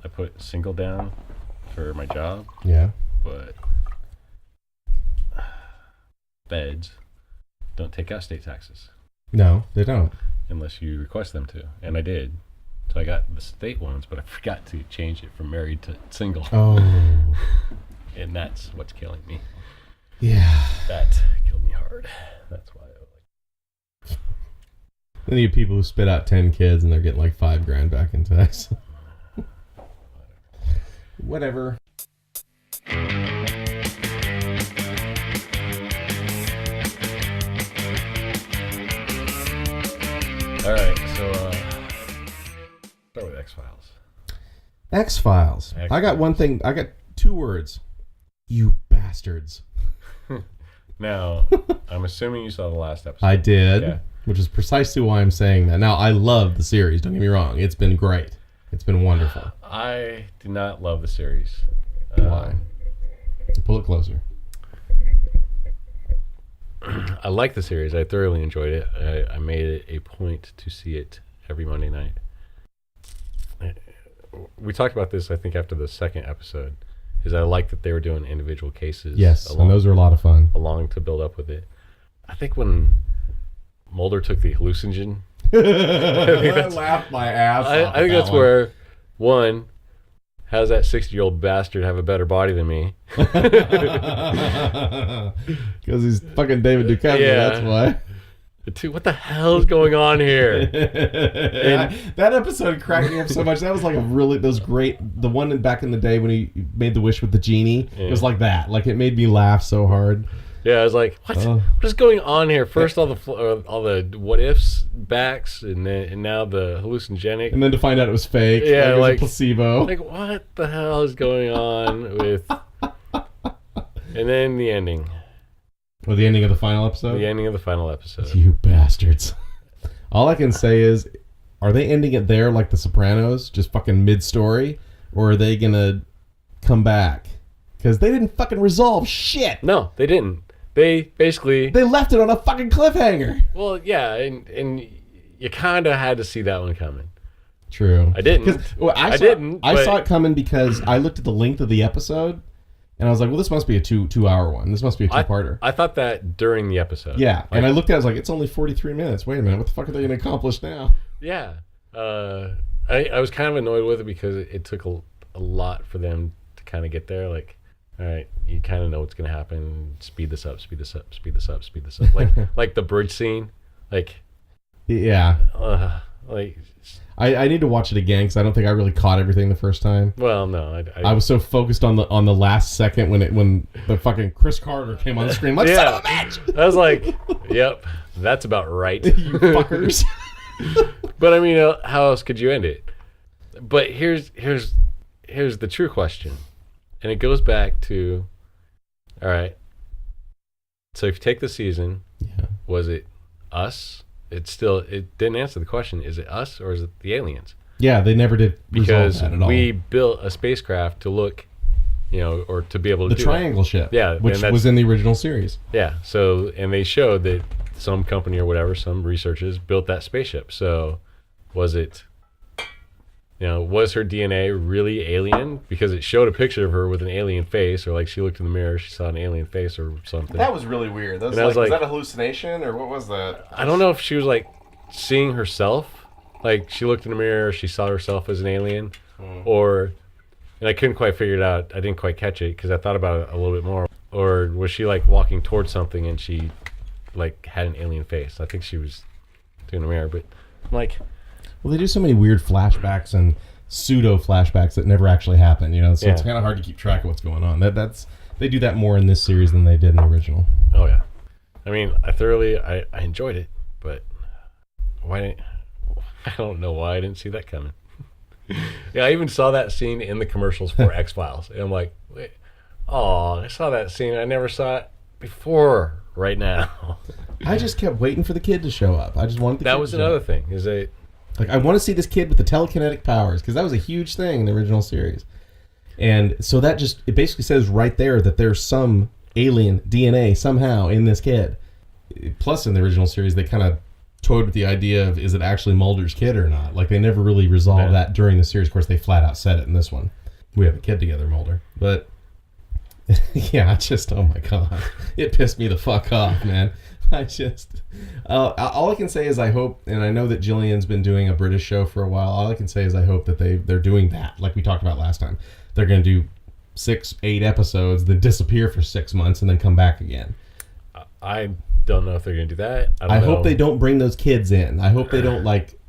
I put single down for my job. Yeah. But feds don't take out state taxes. No, they don't. Unless you request them to. And I did. So I got the state ones, but I forgot to change it from married to single. Oh. And that's what's killing me. Yeah. That killed me hard. That's why I like. Then you have people who spit out 10 kids and they're getting like $5,000 back in tax. Whatever. All right, so start with X-Files. X-Files. I got one thing. I got 2 words. You bastards. Now, I'm assuming you saw the last episode. I did, Yeah. which is precisely why I'm saying that. Now, I love the series. Don't get me wrong. It's been great. It's been wonderful. I did not love the series. Why? Pull it closer. I like the series. I thoroughly enjoyed it. I made it a point to see it every Monday night. We talked about this, I think, after the second episode. Is I like that they were doing individual cases. Yes, and those are a lot of fun. Along to build up with it. I think when Mulder took the hallucinogen, I laughed my ass off. I think that's where, one, how does that 60-year-old bastard have a better body than me? Because he's fucking David Duchovny, Yeah. that's why. Two, what the hell is going on here? That episode cracked me up so much. That was like those great, the one back in the day when he made the wish with the genie. Yeah. It was like that. Like, it made me laugh so hard. Yeah, I was like, what is going on here? First, all the what ifs backs, and now the hallucinogenic, and then to find out it was fake. Yeah, like it was a placebo. Like, what the hell is going on with? And then the ending. Well, the ending of the final episode? The ending of the final episode. You bastards. All I can say is, are they ending it there like The Sopranos, just fucking mid-story? Or are they going to come back? Because they didn't fucking resolve shit. No, they didn't. They basically... They left it on a fucking cliffhanger. Well, yeah, and you kind of had to see that one coming. True. I didn't. Well, I saw it coming because I looked at the length of the episode, and I was like, well, this must be a two-hour one. This must be a two-parter. I thought that during the episode. Yeah, and I looked at it, I was like, it's only 43 minutes. Wait a minute, what the fuck are they going to accomplish now? Yeah. I was kind of annoyed with it because it took a lot for them to kind of get there. Like, all right, you kind of know what's going to happen. Speed this up, speed this up, speed this up, speed this up. Like the bridge scene. Like, yeah. Like... I need to watch it again because I don't think I really caught everything the first time. Well, no, I was so focused on the last second when the fucking Chris Carter came on the screen. Like, son of a bitch! I was like, yep, that's about right. You fuckers. But I mean, how else could you end it? But here's the true question, and it goes back to, all right. So if you take the season, was it us? It didn't answer the question. Is it us or is it the aliens? Yeah, they never did because that at all. We built a spacecraft to look, or to be able to the triangle ship. Yeah, which was in the original series. Yeah. So and they showed that some company or whatever, some researchers built that spaceship. So was it? Was her DNA really alien? Because it showed a picture of her with an alien face, or like she looked in the mirror, she saw an alien face or something. That was really weird. That was that a hallucination, or what was that? I don't know if she was like seeing herself. Like she looked in the mirror, she saw herself as an alien, and I couldn't quite figure it out. I didn't quite catch it because I thought about it a little bit more. Or was she like walking towards something and she like had an alien face? I think she was doing the mirror, but I'm like... Well, they do so many weird flashbacks and pseudo flashbacks that never actually happen, so it's kind of hard to keep track of what's going on. They do that more in this series than they did in the original. Oh yeah, I mean, I enjoyed it, but I don't know why I didn't see that coming. Yeah, I even saw that scene in the commercials for X-Files, and I'm like, I saw that scene. I never saw it before. Right now, I just kept waiting for the kid to show up. I just wanted the kid that was to show another up. thing. Is that like I want to see this kid with the telekinetic powers because that was a huge thing in the original series, and so it basically says right there that there's some alien DNA somehow in this kid. Plus, in the original series, they kind of toyed with the idea of, is it actually Mulder's kid or not? Like, they never really resolved that during the series. Of course, they flat out said it in this one. We have a kid together, Mulder. But, yeah, oh my God. It pissed me the fuck off, man. All I can say is I hope, and I know that Jillian's been doing a British show for a while, all I can say is I hope that they're doing that, like we talked about last time. They're going to do 6-8 episodes, then disappear for 6 months, and then come back again. I don't know if they're going to do that. I hope they don't bring those kids in. I hope they don't,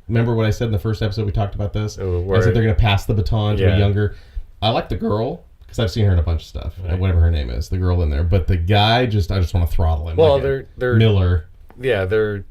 remember what I said in the first episode we talked about this? I said they're going to pass the baton to a younger. I like the girl, because I've seen her in a bunch of stuff, whatever her name is, the girl in there. But the guy, I just want to throttle him. Well, they're Miller. Yeah, they're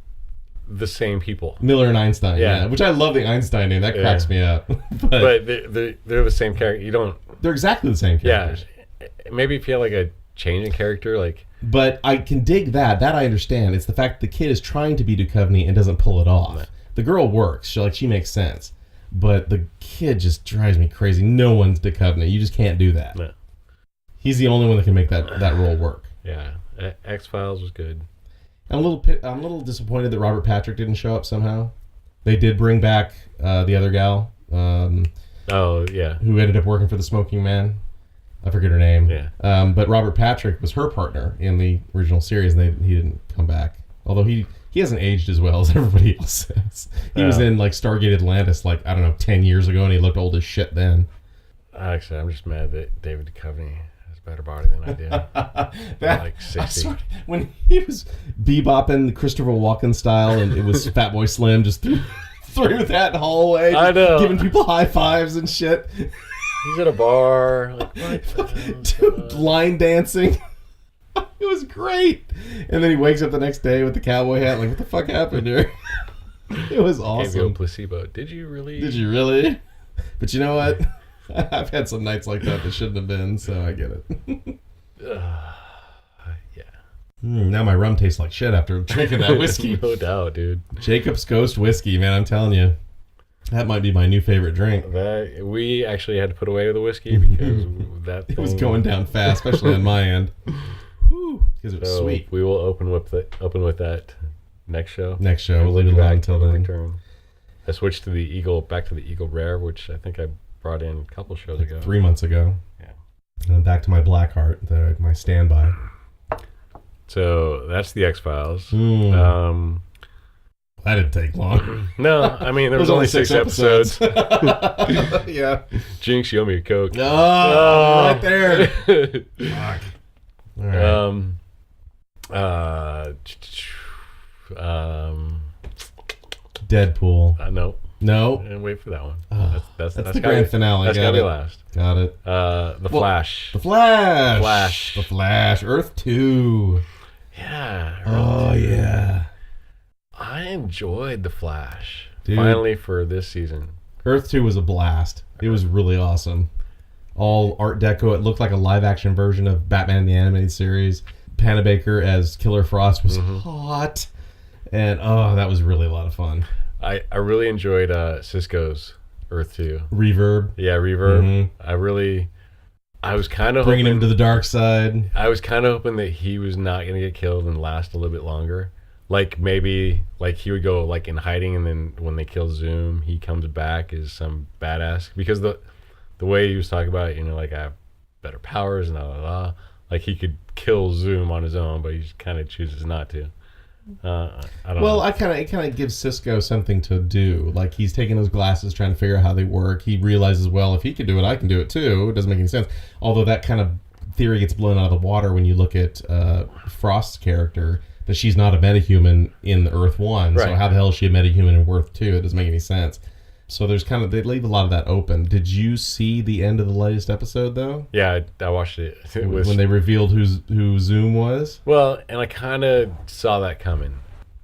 the same people. Miller and Einstein, yeah. Which I love the Einstein name. That cracks me up. but they're the same character. They're exactly the same characters. Yeah. Maybe if you have a change in character, But I can dig that. That I understand. It's the fact that the kid is trying to be Duchovny and doesn't pull it off. No. The girl works. She makes sense. But the kid just drives me crazy. No one's Duchovny. You just can't do that. No. He's the only one that can make that role work. Yeah. X-Files was good. I'm a little disappointed that Robert Patrick didn't show up somehow. They did bring back the other gal. Oh, yeah. Who ended up working for the Smoking Man. I forget her name. Yeah. But Robert Patrick was her partner in the original series, and he didn't come back. Although he hasn't aged as well as everybody else has. He was in Stargate Atlantis 10 years ago, and he looked old as shit then. Actually, I'm just mad that David Duchovny has a better body than I did. 60. When he was bebopping Christopher Walken style, and it was Fatboy Slim just through that hallway, I know, giving people high fives and shit. He's at a bar, dude, line dancing. It was great. And then he wakes up the next day with the cowboy hat. What the fuck happened here? It was awesome. Gave you a placebo. Did you really? But you know what? I've had some nights like that shouldn't have been, so I get it. Yeah. Now my rum tastes like shit after drinking that whiskey. No doubt, dude. Jacob's Ghost whiskey, man, I'm telling you. That might be my new favorite drink. We actually had to put away the whiskey because it was going down fast, especially on my end. Because it was sweet. We will open with that next show. We'll leave it alone until then. Return. I switched to back to the Eagle Rare, which I think I brought in a couple shows ago. 3 months ago. Yeah. And back to my Blackheart, my standby. So that's the X-Files. That didn't take long. No, I mean, there was only 6 episodes. Yeah. Jinx, you owe me a Coke. Oh, right there. Fuck. All right. Deadpool. No. And wait for that one. That's the grand finale. That's gotta be last. Got it. The Flash. The Flash. Earth 2. Yeah. Oh, yeah. I enjoyed The Flash. Dude. Finally for this season. Earth 2 was a blast. It was really awesome. All Art Deco. It looked like a live-action version of Batman the Animated Series. Panabaker as Killer Frost was hot. And, that was really a lot of fun. I really enjoyed Cisco's Earth 2. Reverb. Yeah, Reverb. Mm-hmm. I was kind of bringing him to the dark side. I was kind of hoping that he was not going to get killed and last a little bit longer. Maybe he would go in hiding, and then when they kill Zoom, he comes back as some badass. Because the way he was talking about it, I have better powers and blah, blah, blah. He could kill Zoom on his own, but he just kind of chooses not to. I don't know. Well, it kind of gives Cisco something to do. He's taking those glasses, trying to figure out how they work. He realizes, well, if he can do it, I can do it too. It doesn't make any sense. Although that kind of theory gets blown out of the water when you look at Frost's character, that she's not a metahuman in Earth 1. Right. So how the hell is she a metahuman in Earth 2? It doesn't make any sense. So there's they leave a lot of that open. Did you see the end of the latest episode, though? Yeah, I watched it. It was when they revealed who Zoom was? Well, and I kind of saw that coming.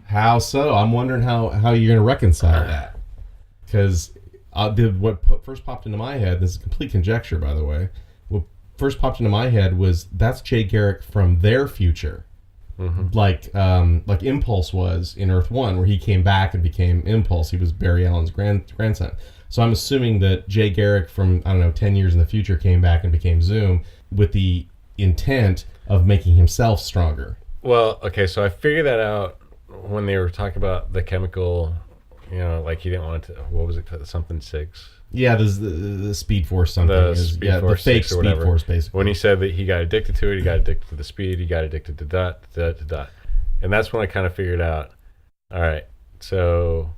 How so? I'm wondering how you're going to reconcile that. Because what first popped into my head, this is complete conjecture, by the way, what first popped into my head was that's Jay Garrick from their future. Mm-hmm. Like Impulse was in Earth 1, where he came back and became Impulse. He was Barry Allen's grandson. So I'm assuming that Jay Garrick from, 10 years in the future came back and became Zoom with the intent of making himself stronger. Well, okay, so I figured that out when they were talking about the chemical, like he didn't want it to, what was it, something 6? Yeah, the Speed Force something. The Speed Force the fake 6 or Speed whatever. Force, basically. When he said that he got addicted to it, he got addicted to the speed, he got addicted to dot. And that's when I kind of figured out, all right, so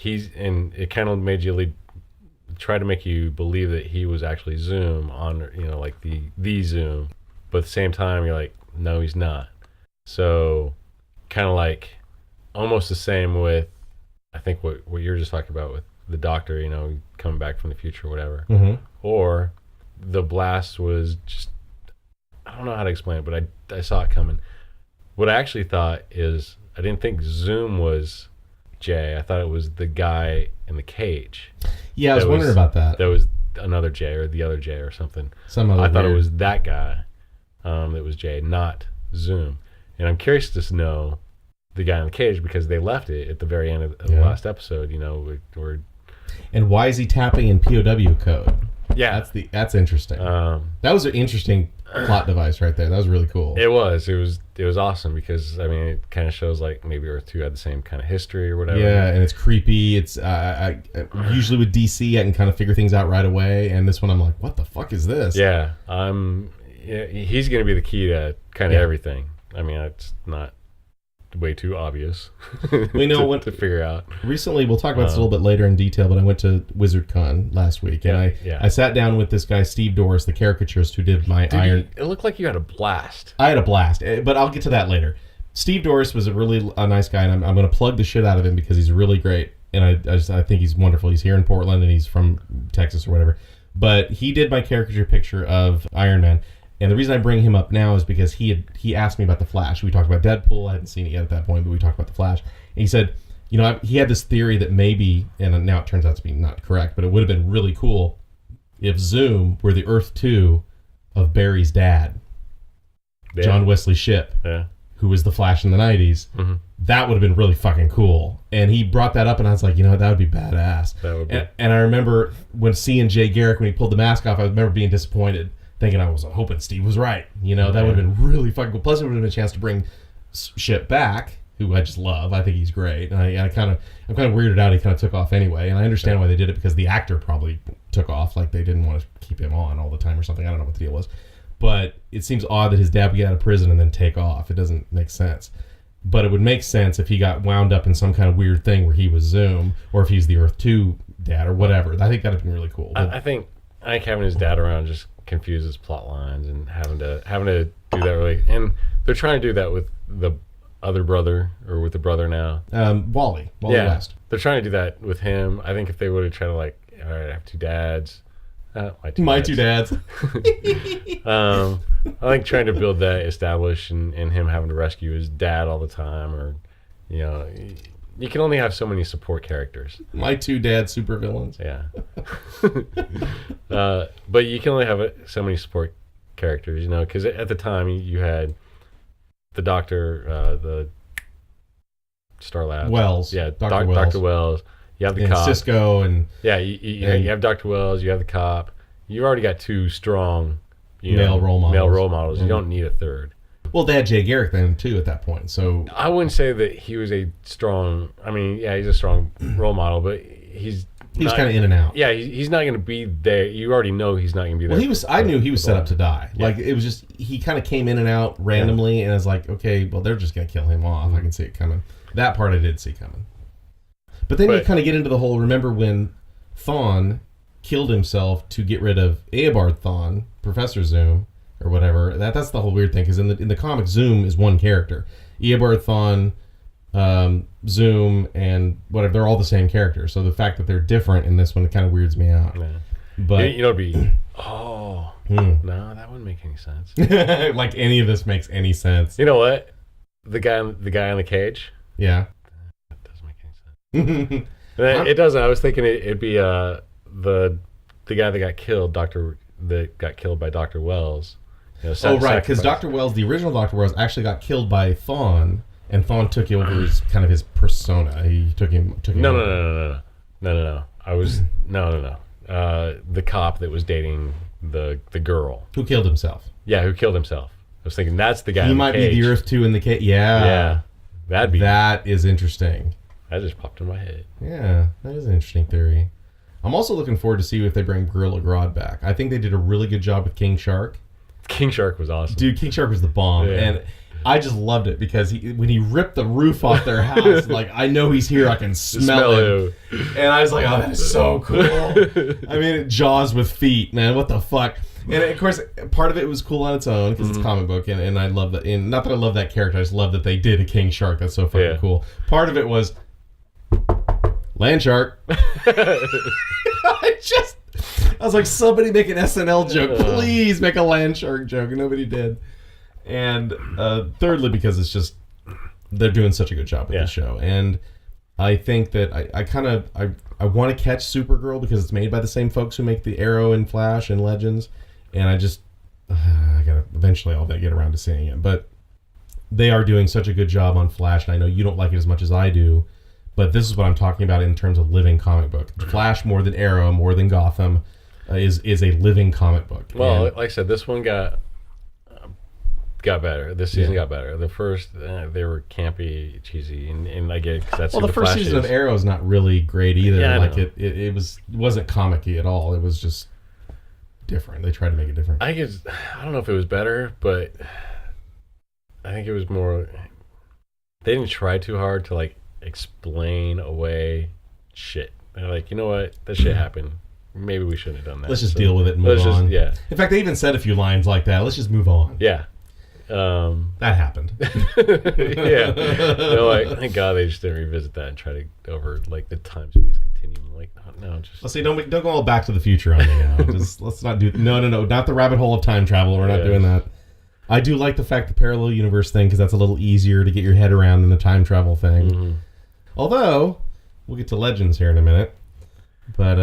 and it kind of made you try to make you believe that he was actually Zoom on, like the Zoom. But at the same time, you're like, no, he's not. So kind of like almost the same with, I think what you're just talking about with the doctor, coming back from the future or whatever. Mm-hmm. Or the blast was just, I don't know how to explain it, but I saw it coming. What I actually thought is, I didn't think Zoom was Jay. I thought it was the guy in the cage. Yeah, I was wondering about that. That was another Jay or the other Jay or something. I thought it was that guy that was Jay, not Zoom. And I'm curious to know the guy in the cage, because they left it at the very end of the last episode, where and why is he tapping in POW code? Yeah, that's interesting. That was an interesting plot device right there. That was really cool. It was awesome, because it kind of shows like maybe Earth 2 had the same kind of history or whatever. Yeah, and it's creepy. It's usually with DC I can kind of figure things out right away, and this one I'm like, what the fuck is this? Yeah, he's going to be the key to kind of everything. It's not way too obvious we know to figure out. Recently, we'll talk about this a little bit later in detail, but I went to WizardCon last week, and I sat down with this guy, Steve Doris, the caricaturist who did my Iron... It looked like you had a blast. I had a blast, but I'll get to that later. Steve Doris was a nice guy, and I'm going to plug the shit out of him because he's really great, and I think he's wonderful. He's here in Portland, and he's from Texas or whatever. But he did my caricature picture of Iron Man. And the reason I bring him up now is because he asked me about the Flash. We talked about Deadpool. I hadn't seen it yet at that point, but we talked about the Flash. And he said, he had this theory that maybe, and now it turns out to be not correct, but it would have been really cool if Zoom were the Earth 2 of Barry's dad, John Wesley Shipp, who was the Flash in the 90s. Mm-hmm. That would have been really fucking cool. And he brought that up, and I was like, that would be badass. That would be. And I remember when seeing Jay Garrick, when he pulled the mask off, I remember being disappointed, thinking I was hoping Steve was right. That would have been really fucking cool. Plus, it would have been a chance to bring Shipp back, who I just love. I think he's great. And I'm kind of weirded out he kind of took off anyway. And I understand why they did it, because the actor probably took off. Like, they didn't want to keep him on all the time or something. I don't know what the deal was. But it seems odd that his dad would get out of prison and then take off. It doesn't make sense. But it would make sense if he got wound up in some kind of weird thing where he was Zoom, or if he's the Earth 2 dad or whatever. I think that would have been really cool. I think having his dad around just confuses plot lines, and having to do that really, and they're trying to do that with the other brother, or with the brother now, Wally West. They're trying to do that with him. I think if they would have tried to, like, all right, I have two dads, my two dads. I think trying to build that, establish, and him having to rescue his dad all the time, or you can only have so many support characters. My two dad supervillains. Yeah. But you can only have so many support characters, because at the time you had the Doctor, the Star Labs. Wells. Yeah, Dr. Wells. Dr. Wells. You have the cop. Cisco and... Yeah, you have Dr. Wells, you have the cop. You already got two strong male role models. You don't need a third. Well, they had Jay Garrick then, too, at that point. So I wouldn't say that he was a strong... he's a strong role model, but he was kind of in and out. Yeah, he's not going to be there. You already know he's not going to be there. Well, I knew he was set up to die. Yeah. Like, it was just... He kind of came in and out randomly, and I was like, okay, well, they're just going to kill him off. Mm-hmm. I can see it coming. That part I did see coming. But then you kind of get into the whole... Remember when Thawne killed himself to get rid of Eobard Thawne, Professor Zoom, or whatever? That's the whole weird thing, because in the comic, Zoom is one character. Eobard Thawne, Zoom, and whatever, they're all the same character. So the fact that they're different in this one, it kind of weirds me out. Yeah. But it'd be... Oh... No, that wouldn't make any sense. Like any of this makes any sense. You know what? The guy in the cage? Yeah. That doesn't make any sense. It doesn't. I was thinking it'd be the guy that got killed, that got killed by Dr. Wells. Right, because Dr. Wells, the original Dr. Wells, actually got killed by Thawne, and Thawne took over his persona. He took him. No. The cop that was dating the girl who killed himself. Yeah, who killed himself. I was thinking that's the guy. He might be the Earth 2 in the cage. Yeah. That is interesting. That just popped in my head. Yeah, that is an interesting theory. I'm also looking forward to see if they bring Gorilla Grodd back. I think they did a really good job with King Shark. King Shark was awesome. Dude, King Shark was the bomb. Yeah. And I just loved it because when he ripped the roof off their house, like, I know he's here. I can smell him. And I was like, oh, that is so cool. I mean, Jaws with feet, man. What the fuck? And, of course, part of it was cool on its own because it's a comic book. And I love that. And not that I love that character. I just love that they did a King Shark. That's so fucking cool. Part of it was land shark. I was like, somebody make an SNL joke. Please make a land shark joke. And nobody did. And thirdly, because it's just, they're doing such a good job with the show. And I think that I want to catch Supergirl because it's made by the same folks who make the Arrow and Flash and Legends. And I gotta, eventually I'll get around to seeing it. But they are doing such a good job on Flash. And I know you don't like it as much as I do. But this is what I'm talking about in terms of living comic book. Flash, more than Arrow, more than Gotham, is a living comic book. Well, like I said, this one got better. This season got better. The first, they were campy, cheesy, and I get it because that's the first season of Arrow is not really great either. Yeah, like it wasn't comic-y at all. It was just different. They tried to make it different. I don't know if it was better, but I think it was more. They didn't try too hard to like explain away shit. They're like, you know what, that shit happened. Maybe we shouldn't have done that. Let's just deal with it and move on. Yeah. In fact, they even said a few lines like that. Let's just move on. Yeah. That happened. Yeah. No, like, thank God they just didn't revisit that and try to over like the time space continuum. Like, no, just. Let's see. Don't go all Back to the Future on me now. Let's not do. No, not the rabbit hole of time travel. We're not doing that. I do like the fact the parallel universe thing because that's a little easier to get your head around than the time travel thing. Mm-hmm. Although we'll get to Legends here in a minute, but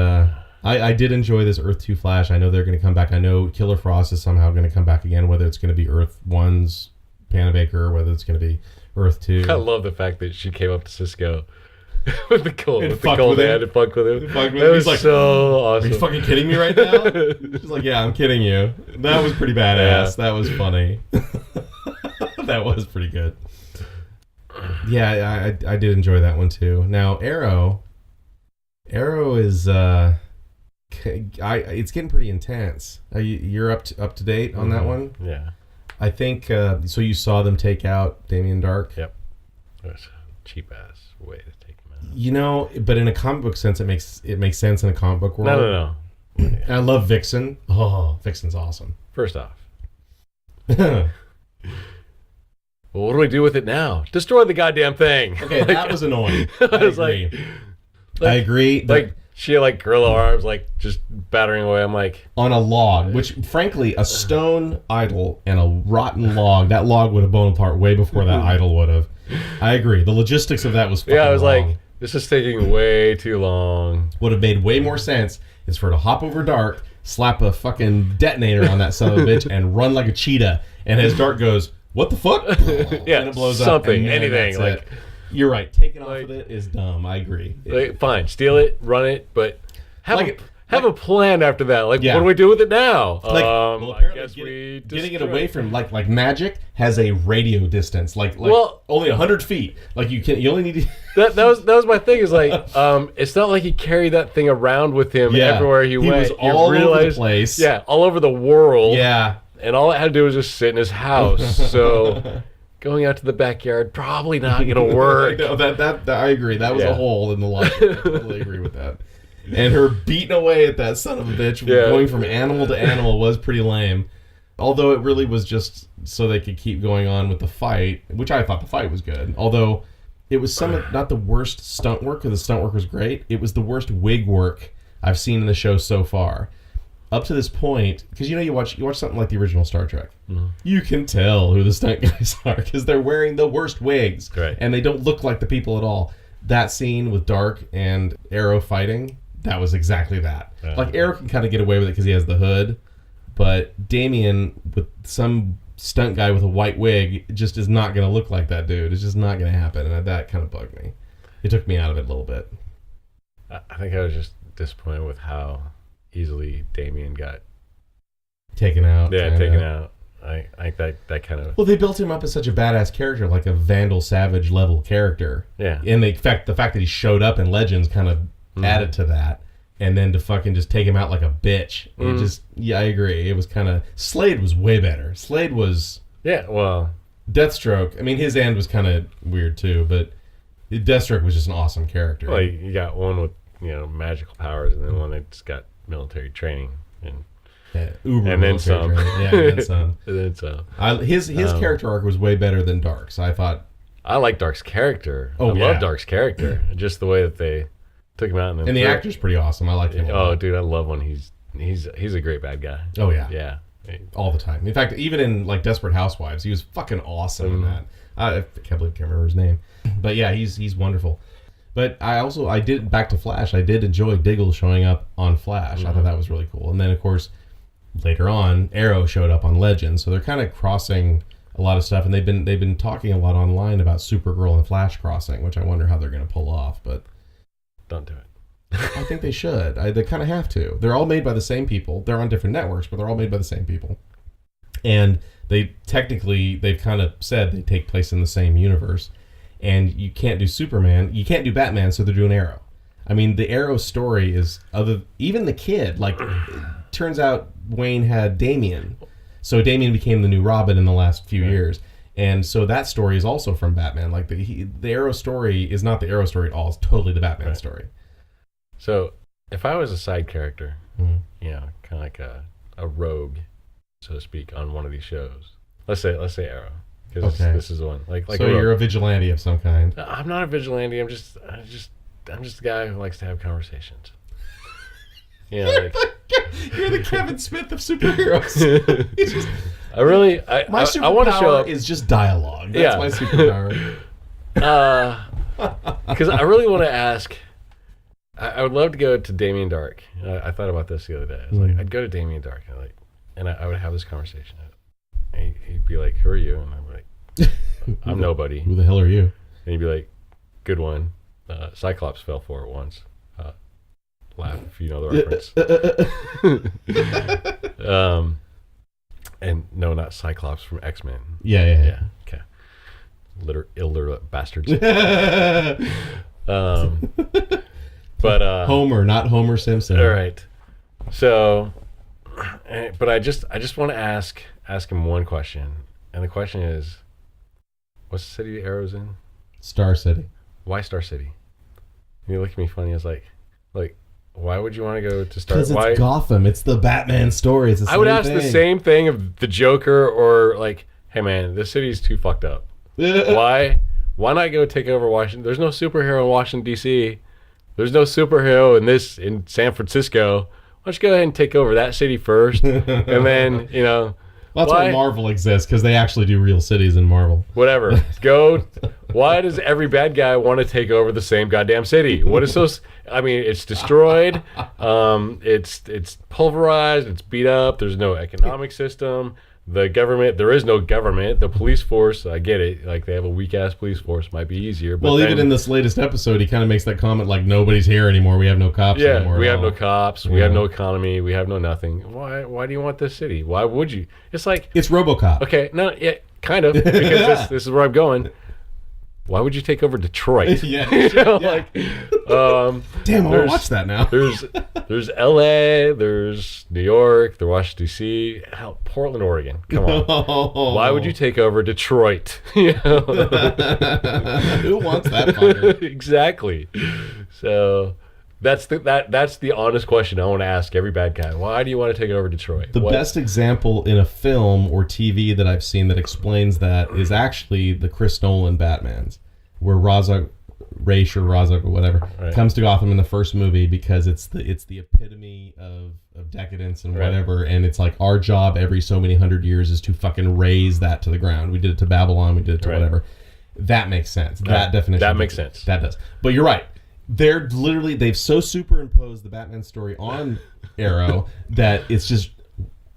I did enjoy this Earth 2 Flash. I know they're going to come back. I know Killer Frost is somehow going to come back again, whether it's going to be Earth 1's Panabaker or whether it's going to be Earth 2. I love the fact that she came up to Cisco with the cold hand and fucked with him. That was like, so awesome. Are you fucking kidding me right now? She's like, yeah, I'm kidding you. That was pretty badass. Yeah. That was funny. That was pretty good. Yeah, I did enjoy that one too. Now, Arrow is it's getting pretty intense. You're up to date on that one? Yeah. I think so. You saw them take out Damien Dark. Yep. That's a cheap ass way to take him out. You know, but in a comic book sense, it makes sense in a comic book world. No. And I love Vixen. Oh, Vixen's awesome. First off. Well, what do we do with it now? Destroy the goddamn thing. Okay, that was annoying. I agree. Like she had like gorilla arms, like just battering away. I'm like on a log, which frankly, a stone idol and a rotten log. That log would have blown apart way before that idol would have. I agree. The logistics of that was fucking I was wrong. Like, this is taking way too long. Would have made way more sense is for her to hop over Dark, slap a fucking detonator on that son of a bitch, and run like a cheetah. And as Dark goes, what the fuck? Yeah, and it blows something, up. anything. Like, you're right. Taking off with it is dumb. I agree. Like, fine, steal it, run it, but have a plan after that. Like, what do we do with it now? I guess getting it away from like magic has a radio distance. Like only 100 feet. Like you only need to. that was my thing. Is like it's not like he carried that thing around with him everywhere he went. He was all over the place. Yeah, all over the world. Yeah. And all it had to do was just sit in his house. So going out to the backyard probably not going to work. No, that I agree. That was a hole in the logic. I totally agree with that. And her beating away at that son of a bitch, going from animal to animal, was pretty lame. Although it really was just so they could keep going on with the fight, which I thought the fight was good. Although it was not the worst stunt work, because the stunt work was great. It was the worst wig work I've seen in the show so far. Up to this point, because you watch something like the original Star Trek, you can tell who the stunt guys are because they're wearing the worst wigs, and they don't look like the people at all. That scene with Dark and Arrow fighting, that was exactly that. Like Arrow can kind of get away with it because he has the hood, but Damien with some stunt guy with a white wig just is not going to look like that dude. It's just not going to happen, and that kind of bugged me. It took me out of it a little bit. I think I was just disappointed with how easily Damien got taken out. Yeah, taken out. I think that kind of... Well, they built him up as such a badass character, like a Vandal Savage level character. Yeah. And the fact that he showed up in Legends kind of added to that. And then to fucking just take him out like a bitch. It just, I agree. It was kind of... Slade was way better. Slade was... Yeah, well... Deathstroke, I mean, his end was kind of weird too, but Deathstroke was just an awesome character. Well, you got one with, magical powers, and then one that's got military training. And then some. Yeah, and then some. And then some. His character arc was way better than Dark's, I thought. I like Dark's character. I love Dark's character. Just the way that they took him out. And the actor's pretty awesome. I like him a lot. Oh, dude, I love when he's a great bad guy. Oh, yeah. Yeah. All the time. In fact, even in like Desperate Housewives, he was fucking awesome in that. I can't remember his name. But yeah, he's wonderful. But I did, back to Flash, I did enjoy Diggle showing up on Flash. I thought that was really cool. And then, of course, later on, Arrow showed up on Legends. So they're kind of crossing a lot of stuff. And they've been talking a lot online about Supergirl and Flash crossing, which I wonder how they're going to pull off. But don't do it. I think they should. They kind of have to. They're all made by the same people. They're on different networks, but they're all made by the same people. And they've kind of said they take place in the same universe. And you can't do Superman. You can't do Batman, so they're doing Arrow. I mean, the Arrow story is even the kid. Like, it turns out Wayne had Damian, so Damian became the new Robin in the last few years. And so that story is also from Batman. Like the Arrow story is not the Arrow story at all. It's totally the Batman story. So, if I was a side character, kind of like a rogue, so to speak, on one of these shows, let's say Arrow, because this is the one. Like so you're a vigilante of some kind. I'm not a vigilante. I'm just a guy who likes to have conversations. You're the Kevin Smith of superheroes. My superpower I want to show up. Is just dialogue. That's my superpower. Because I really want to ask. I would love to go to Damien Dark. I thought about this the other day. I was like, I'd go to Damien Dark, and I would have this conversation. And he'd be like, "Who are you?" And I'm like, "I'm nobody." Who the hell are you? And he'd be like, "Good one. Cyclops fell for it once." Laugh if you know the reference. And no, not Cyclops from X-Men. Yeah. Okay. Illiterate bastards. But Homer, not Homer Simpson. All right. So, but I just want to ask him one question, and the question is, what's the city the Arrow's in? Star City. Why Star City? And he looked at me funny. I was like, why would you want to go to Star? Because it's Gotham. It's the Batman story. It's the same I would ask thing. the same thing of the Joker, or like, hey man, this city's too fucked up. Why not go take over Washington? There's no superhero in Washington D.C. There's no superhero in San Francisco. Why don't you go ahead and take over that city first, and then Well, that's why Marvel exists, because they actually do real cities in Marvel. Whatever. Go. Why does every bad guy want to take over the same goddamn city? What is so? I mean, it's destroyed. It's pulverized. It's beat up. There's no economic system. The government, there is no government. The police force, I get it. Like, they have a weak-ass police force. Might be easier. But even in this latest episode, he kind of makes that comment like, nobody's here anymore. We have no cops anymore. We have no cops. We have no economy. We have no nothing. Why do you want this city? Why would you? It's like... It's RoboCop. Okay, no, yeah, kind of. Because this is where I'm going. Why would you take over Detroit? Yeah. Damn, I want to watch that now. There's L.A., there's New York, there's Washington, D.C., hell, Portland, Oregon. Come on. Why would you take over Detroit? Who wants that fire? Exactly. So that's the honest question I want to ask every bad guy. Why do you want to take over Detroit? The best example in a film or TV that I've seen that explains that is actually the Chris Nolan Batmans, where Ra's or whatever comes to Gotham in the first movie, because it's the epitome of decadence and whatever, and it's like, our job every so many hundred years is to fucking raise that to the ground. We did it to Babylon, we did it to whatever. That makes sense. That definition. That makes sense. That does. But you're right. They've so superimposed the Batman story on Arrow that it's just,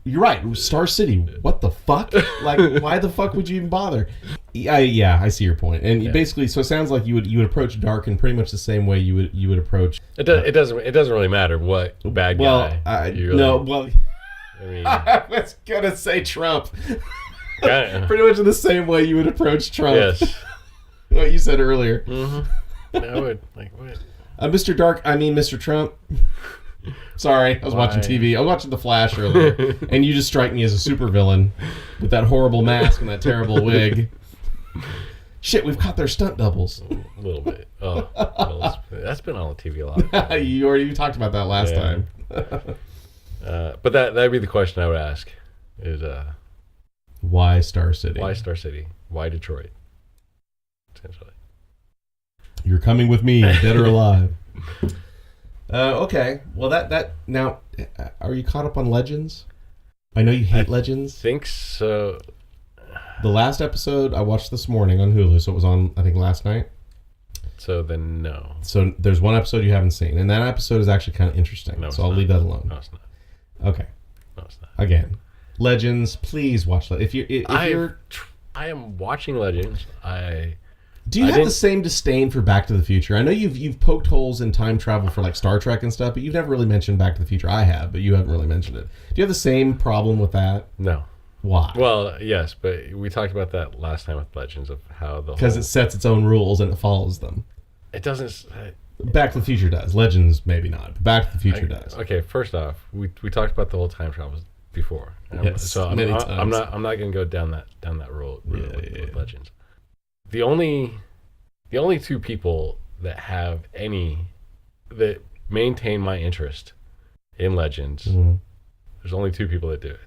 you're right, Star City, what the fuck? Like, why the fuck would you even bother? I see your point. And basically, so it sounds like you would approach Dark in pretty much the same way you would approach... It doesn't really matter what bad guy. I mean, I was gonna say Trump. kinda, Pretty much in the same way you would approach Trump. yes. What you said earlier. Mm-hmm. I would what? Mr. Dark, I mean Mr. Trump. Sorry, I was watching TV. I was watching The Flash earlier, and you just strike me as a supervillain with that horrible mask and that terrible wig. Shit, we've caught their stunt doubles. A little bit. Oh, well, that's been on the TV a lot. You talked about that last time. But that'd be the question I would ask: is why Star City? why Star City? Why Detroit? Essentially. You're coming with me, dead or alive. Okay. Well, that now, are you caught up on Legends? I know you hate Legends. Think so. The last episode I watched this morning on Hulu, so it was on, I think, last night. So then no. So there's one episode you haven't seen, and that episode is actually kind of interesting. No, so I'll leave that alone. No, it's not. Okay. No, it's not. Again, Legends. Please watch that. If you're, I am watching Legends. do you have the same disdain for Back to the Future? I know you've poked holes in time travel for like Star Trek and stuff, but you've never really mentioned Back to the Future. I have, but you haven't really mentioned it. Do you have the same problem with that? No. Why? Well, yes, but we talked about that last time with Legends of how because it sets its own rules and it follows them. It doesn't. Back to the Future does. Legends maybe not, but Back to the Future does. Okay, first off, we talked about the whole time travel before. Yes, so I'm not going to go down that road with Legends. The only two people that maintain my interest in Legends. Mm-hmm. There's only two people that do it.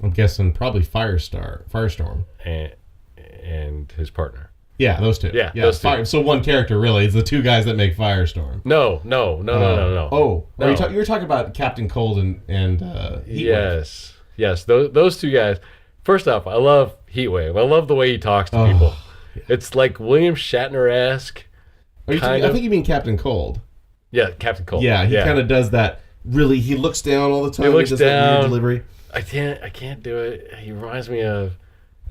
I'm guessing probably Firestorm and his partner. Yeah, those two. Yeah, those two. So one character really is the two guys that make Firestorm. No. Oh, no. You were talking about Captain Cold and Heatwave. Yes. Those two guys. First off, I love Heatwave. I love the way he talks to people. Yeah. It's like William Shatner-esque. I think you mean Captain Cold. Yeah, Captain Cold. Yeah, he kind of does that. Really, he looks down all the time. He looks down. That weird delivery. I can't do it. He reminds me of.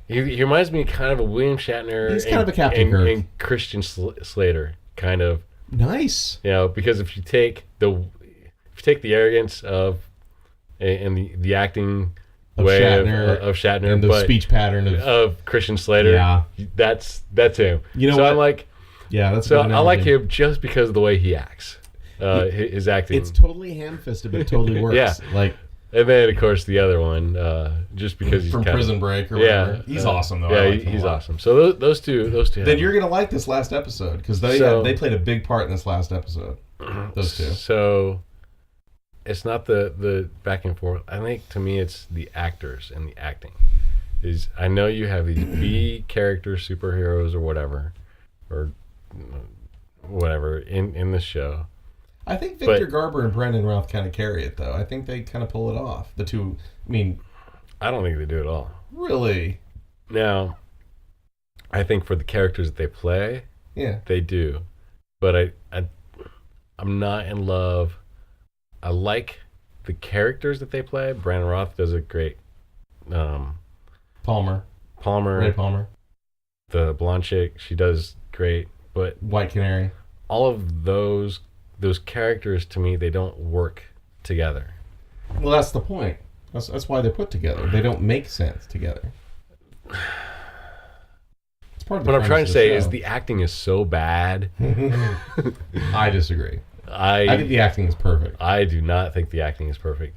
He reminds me kind of a William Shatner. He's kind of a Captain Kirk. And Christian Slater, kind of. Nice. Because if you take the arrogance of and the acting of way Shatner, of Shatner and the speech pattern of Christian Slater, that's him. You know so what? I'm like, that's so I like him just because of the way he acts. His acting. It's totally ham-fisted, but it totally works. Yeah. Like. And then, of course, the other one, just because he's from Prison Break or whatever. He's awesome, though. Yeah, he's awesome. So those two. Then you're gonna like this last episode because they played a big part in this last episode. Those two. So it's not the back and forth. I think to me, it's the actors and the acting. I know you have these B character superheroes or whatever in the show. I think Victor Garber and Brandon Routh kind of carry it, though. I think they kind of pull it off. The two, I don't think they do it all. Really? Now, I think for the characters that they play, they do. But I'm not in love. I like the characters that they play. Brandon Routh does a great. Palmer. Ray Palmer. The blonde chick, she does great. But White Canary. All of those characters, to me, they don't work together. Well, that's the point. That's why they're put together. They don't make sense together. It's part of the what I'm trying to say show. is the acting is so bad. I disagree. I think the acting is perfect. I do not think the acting is perfect.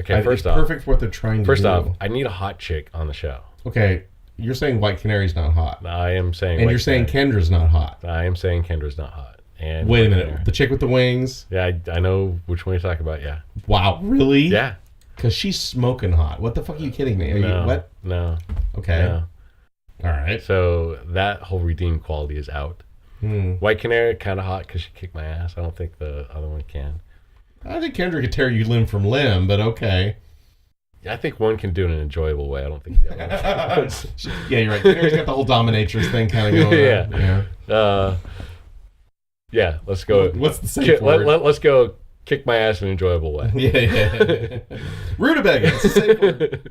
First off, perfect for what they're trying to do. First off, I need a hot chick on the show. Okay, you're saying White Canary's not hot. I am saying. And you're saying Kendra's not hot. I am saying Kendra's not hot. And wait a minute, the chick with the wings? Yeah, I know which one you're talking about. Yeah. Wow, really? Yeah. Because she's smoking hot. What the fuck are you kidding me? Are you what? No. Okay. No. All right. So that whole redeemed quality is out. White Canary kind of hot because she kicked my ass. I don't think the other one can. I think Kendra could tear you limb from limb, but okay. I think one can do it in an enjoyable way. I don't think the other one can. Yeah, you're right. Kendra's got the whole dominatrix thing kind of going on. Yeah, let's go. What's the safe word? Let's go kick my ass in an enjoyable way. Yeah. Rutabaga. It's the safe word.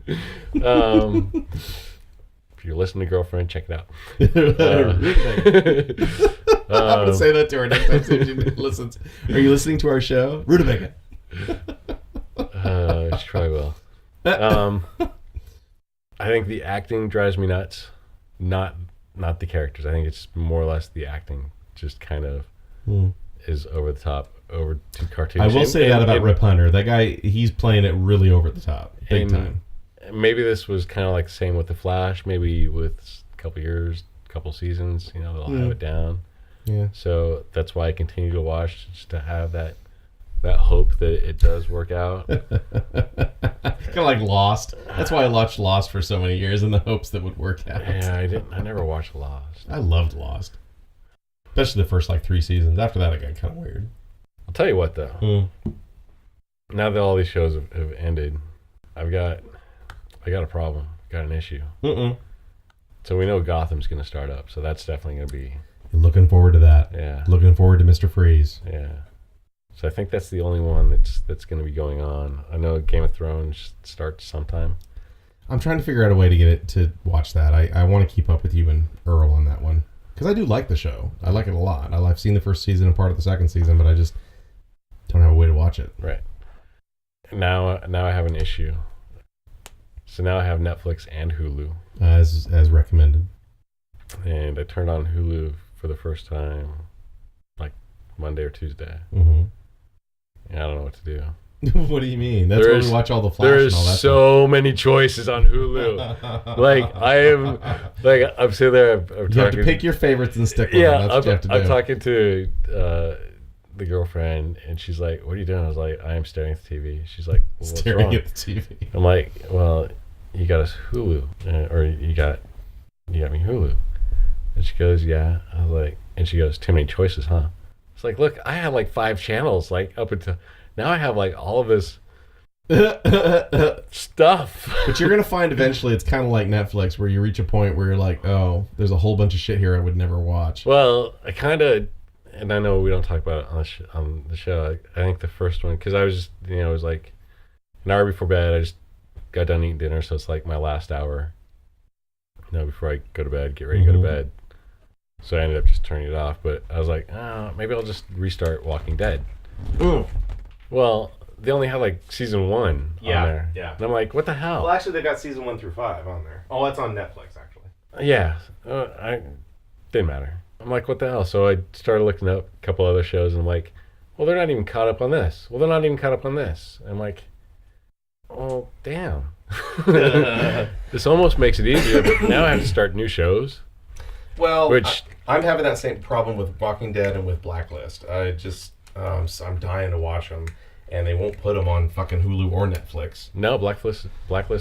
If you're listening to Girlfriend, check it out. I'm going to say that to her next time she listens. Are you listening to our show? Rutabaga. She probably will. I think the acting drives me nuts. Not the characters. I think it's more or less the acting. Just kind of is over the top, over too cartoonish. I will say that about Rip Hunter. That guy, he's playing it really over the top, big time. Maybe this was kind of like the same with The Flash. Maybe with a couple years, couple seasons, they'll have it down. Yeah. So that's why I continue to watch, just to have that hope that it does work out. Kind of like Lost. That's why I watched Lost for so many years in the hopes that would work out. Yeah, I never watched Lost. I loved Lost. Especially the first 3 seasons. After that, it got kind of weird. I'll tell you what, though. Now that all these shows have ended, I got a problem. Got an issue. So we know Gotham's going to start up. So that's definitely going to be... Looking forward to that. Yeah. Looking forward to Mr. Freeze. Yeah. So I think that's the only one that's going to be going on. I know Game of Thrones starts sometime. I'm trying to figure out a way to get it to watch that. I want to keep up with you and Earl on that one. Because I do like the show. I like it a lot. I've seen the first season and part of the second season, but I just don't have a way to watch it. Right. Now I have an issue. So now I have Netflix and Hulu. As recommended. And I turned on Hulu for the first time like Monday or Tuesday. And I don't know what to do. What do you mean? That's where we watch all the Flash There's and all that so stuff. Many choices on Hulu. I'm sitting there. You have to pick your favorites and stick with them. That's what you have to do. I'm talking to the girlfriend, and she's like, "What are you doing?" I was like, "I am staring at the TV." She's like, well, "What's staring wrong?" at the TV. I'm like, "Well, you got us Hulu, or you got me Hulu." And she goes, "Yeah." I was like, and she goes, "Too many choices, huh?" It's like, look, I had 5 channels, up until now. I have all of this stuff. But you're gonna find eventually it's kind of like Netflix, where you reach a point where you're like, "Oh, there's a whole bunch of shit here I would never watch." Well, I kind of, and I know we don't talk about it on the show. I think the first one, because I was just, it was like an hour before bed. I just got done eating dinner, so it's my last hour, before I go to bed, get ready to go to bed. So I ended up just turning it off. But I was like, maybe I'll just restart Walking Dead. Well, they only have season 1 on there. Yeah. And I'm like, what the hell? Well, actually, they got season 1 through 5 on there. Oh, that's on Netflix, actually. Yeah. Didn't matter. I'm like, what the hell? So I started looking up a couple other shows, and I'm like, well, they're not even caught up on this. Well, they're not even caught up on this. I'm like, oh, damn. This almost makes it easier, but now I have to start new shows. Well, I'm having that same problem with Walking Dead and with Blacklist. I just, I'm dying to watch them, and they won't put them on fucking Hulu or Netflix. No, Blacklist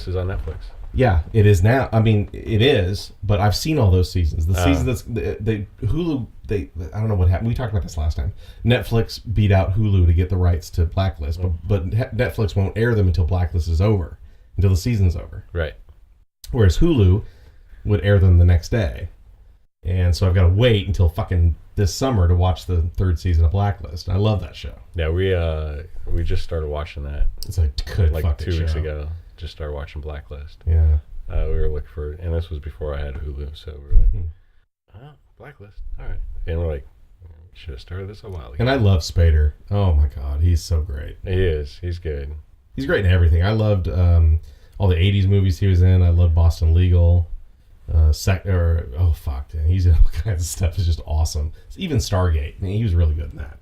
is on Netflix. Yeah, it is now. I mean, it is, but I've seen all those seasons. The season that's the Hulu. I don't know what happened. We talked about this last time. Netflix beat out Hulu to get the rights to Blacklist, but Netflix won't air them until Blacklist is over, until the season's over. Right. Whereas Hulu would air them the next day, and so I've got to wait until fucking this summer to watch the 3rd season of Blacklist. I love that show. Yeah, we just started watching that. It's a good fucking 2 weeks show. ago. Just started watching Blacklist. Yeah. We were looking for, and this was before I had Hulu, so we were like, Blacklist, all right. And we're like, should have started this a while ago. And I love Spader. Oh my God, he's so great. He is. He's good. He's great in everything. I loved all the 80s movies he was in. I loved Boston Legal. He's in all kinds of stuff. It's just awesome. Even Stargate. I mean, he was really good in that.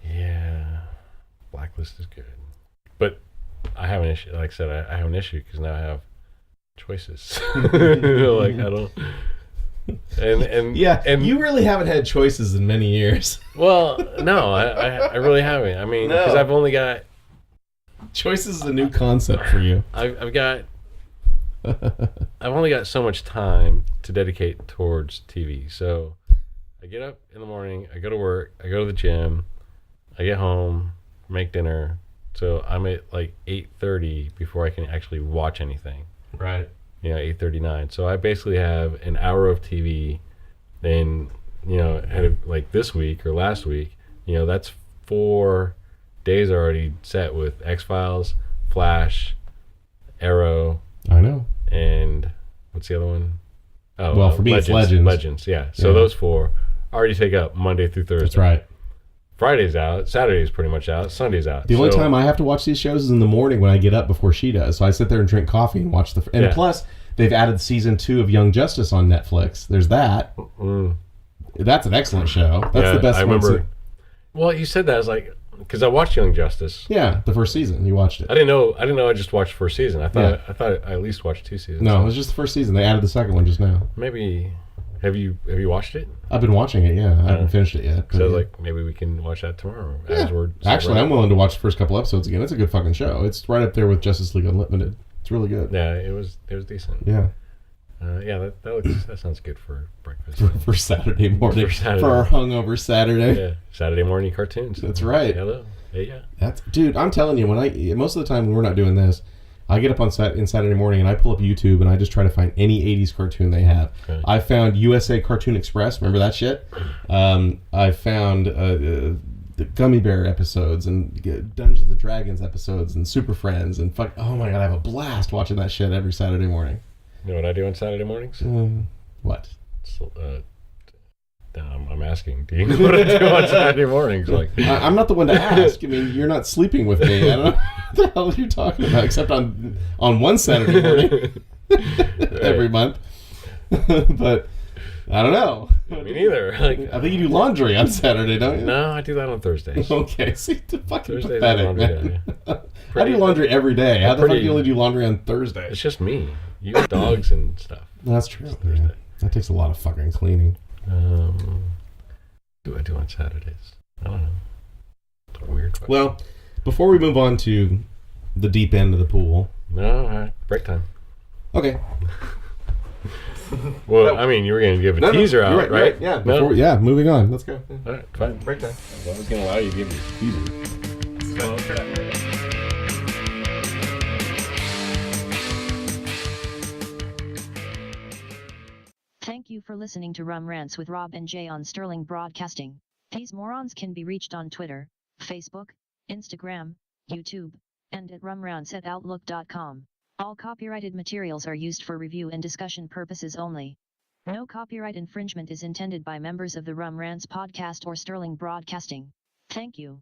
Yeah. Blacklist is good. But I have an issue. Like I said, I have an issue because now I have choices. I don't. And you really haven't had choices in many years. Well, no, I really haven't. I mean, because I've only got choices is a new concept for you. I've only got so much time to dedicate towards TV. So I get up in the morning, I go to work, I go to the gym, I get home, make dinner. So I'm at 8:30 before I can actually watch anything. Right. 8:39. So I basically have an hour of TV. Then, this week or last week, that's 4 days already set with X-Files, Flash, Arrow. I know. And what's the other one? Oh, well, for me, it's Legends. Legends, yeah. So those 4 already take up Monday through Thursday. That's right. Friday's out. Saturday's pretty much out. Sunday's out. The only time I have to watch these shows is in the morning when I get up before she does. So I sit there and drink coffee and watch and plus they've added season 2 of Young Justice on Netflix. There's that. That's an excellent show. That's the best I one. remember. Well, you said that. I was like, because I watched Young Justice. Yeah, the first season. You watched it. I didn't know. I just watched the first season. I thought I at least watched 2 seasons. No, it was just the first season. They added the second one just now. Maybe. Have you watched it? I've been watching it. Yeah, I haven't finished it yet. So like maybe we can watch that tomorrow. Yeah. Actually, I'm willing to watch the first couple episodes again. It's a good fucking show. It's right up there with Justice League Unlimited. It's really good. Yeah, it was decent. Yeah. That sounds good for breakfast. for Saturday morning. For our hungover Saturday. Yeah, Saturday morning cartoons. That's right. Hello. Yeah. Dude, I'm telling you, most of the time when we're not doing this, I get up on Saturday morning and I pull up YouTube and I just try to find any 80s cartoon they have. Okay. I found USA Cartoon Express. Remember that shit? I found the Gummy Bear episodes and Dungeons and Dragons episodes and Super Friends and oh my god, I have a blast watching that shit every Saturday morning. You know what I do on Saturday mornings? What? So, I'm asking. Do you know what I do on Saturday mornings? Like, I'm not the one to ask. I mean, you're not sleeping with me. I don't know what the hell you're talking about, except on one Saturday morning every month. But I don't know. Me neither. Like, I think you do laundry on Saturday, don't you? No, I do that on Thursdays. Okay, see, the fucking Thursdays pathetic, laundry man. day. I do laundry every day. How the fuck do you only do laundry on Thursday? It's just me. You got dogs and stuff. That's true. Yeah. That takes a lot of fucking cleaning. Do I do on Saturdays? I don't know. It's a weird question. Well, before we move on to the deep end of the pool. No, all right. Break time. Okay. Well, I mean, you were going to give a teaser out, right? Yeah. Moving on. Let's go. All right, fine. Break time. I was going to allow you to give me a teaser. Okay. Thank you for listening to Rum Rants with Rob and Jay on Sterling Broadcasting. These morons can be reached on Twitter, Facebook, Instagram, YouTube, and at rumrants@outlook.com. All copyrighted materials are used for review and discussion purposes only. No copyright infringement is intended by members of the Rum Rants podcast or Sterling Broadcasting. Thank you.